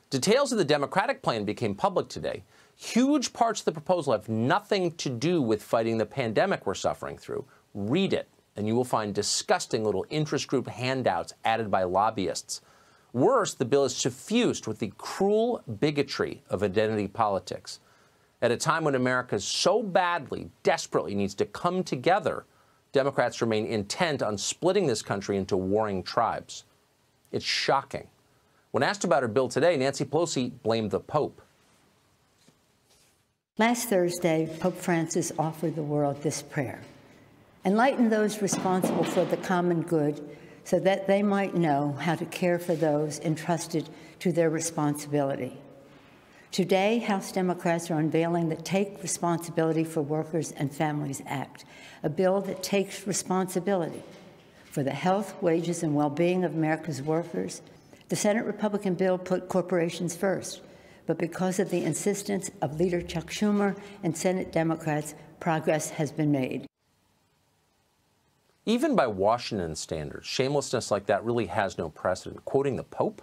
Details of the Democratic plan became public today. Huge parts of the proposal have nothing to do with fighting the pandemic we're suffering through. Read it, and you will find disgusting little interest group handouts added by lobbyists. Worse, the bill is suffused with the cruel bigotry of identity politics. At a time when America so badly, desperately needs to come together, Democrats remain intent on splitting this country into warring tribes. It's shocking. When asked about her bill today, Nancy Pelosi blamed the Pope. Last Thursday, Pope Francis offered the world this prayer: enlighten those responsible for the common good so that they might know how to care for those entrusted to their responsibility. Today, House Democrats are unveiling the Take Responsibility for Workers and Families Act, a bill that takes responsibility for the health, wages, and well-being of America's workers. The Senate Republican bill put corporations first, but because of the insistence of Leader Chuck Schumer and Senate Democrats, progress has been made. Even by Washington standards, shamelessness like that really has no precedent. Quoting the Pope?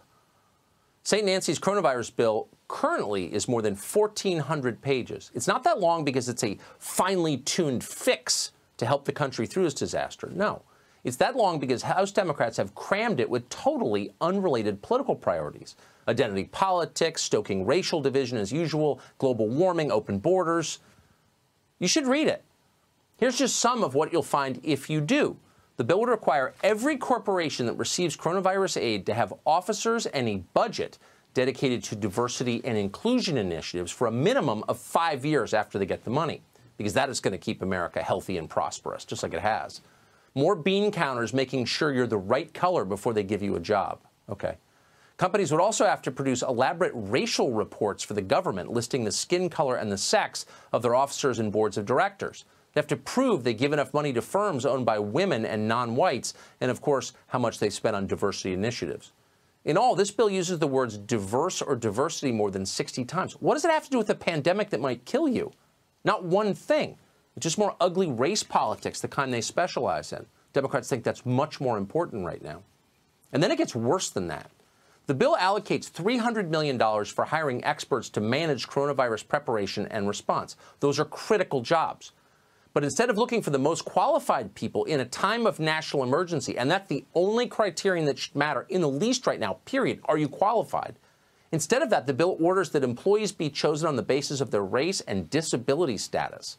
St. Nancy's coronavirus bill currently is more than 1,400 pages. It's not that long because it's a finely tuned fix to help the country through this disaster. No, it's that long because House Democrats have crammed it with totally unrelated political priorities. Identity politics, stoking racial division as usual, global warming, open borders. You should read it. Here's just some of what you'll find if you do. The bill would require every corporation that receives coronavirus aid to have officers and a budget dedicated to diversity and inclusion initiatives for a minimum of 5 years after they get the money, because that is going to keep America healthy and prosperous, just like it has. More bean counters making sure you're the right color before they give you a job. Okay. Companies would also have to produce elaborate racial reports for the government listing the skin color and the sex of their officers and boards of directors. They have to prove they give enough money to firms owned by women and non-whites, and of course, how much they spend on diversity initiatives. In all, this bill uses the words diverse or diversity more than 60 times. What does it have to do with a pandemic that might kill you? Not one thing. It's just more ugly race politics, the kind they specialize in. Democrats think that's much more important right now. And then it gets worse than that. The bill allocates $300 million for hiring experts to manage coronavirus preparation and response. Those are critical jobs. But instead of looking for the most qualified people in a time of national emergency, and that's the only criterion that should matter in the least right now, period, are you qualified? Instead of that, the bill orders that employees be chosen on the basis of their race and disability status.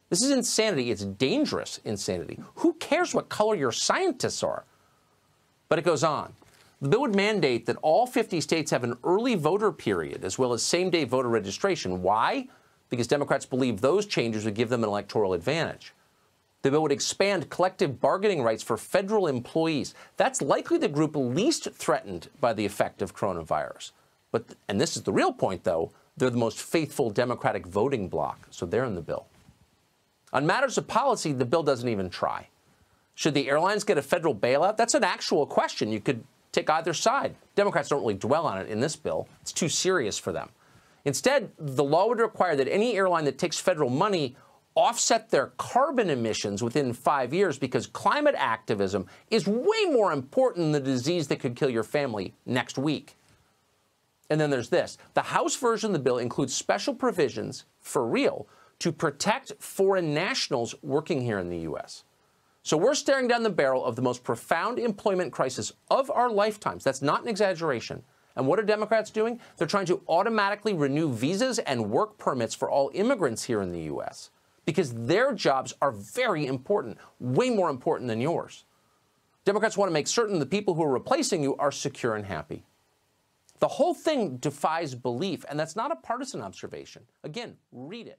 This is insanity. It's dangerous insanity. Who cares what color your scientists are? But it goes on. The bill would mandate that all 50 states have an early voter period as well as same-day voter registration. Why? Because Democrats believe those changes would give them an electoral advantage. The bill would expand collective bargaining rights for federal employees. That's likely the group least threatened by the effect of coronavirus. But, and this is the real point, though, they're the most faithful Democratic voting bloc, so they're in the bill. On matters of policy, the bill doesn't even try. Should the airlines get a federal bailout? That's an actual question. You could take either side. Democrats don't really dwell on it in this bill. It's too serious for them. Instead, the law would require that any airline that takes federal money offset their carbon emissions within 5 years, because climate activism is way more important than the disease that could kill your family next week. And then there's this. The House version of the bill includes special provisions, for real, to protect foreign nationals working here in the U.S. So we're staring down the barrel of the most profound employment crisis of our lifetimes. That's not an exaggeration. And what are Democrats doing? They're trying to automatically renew visas and work permits for all immigrants here in the U.S. because their jobs are very important, way more important than yours. Democrats want to make certain the people who are replacing you are secure and happy. The whole thing defies belief, and that's not a partisan observation. Again, read it.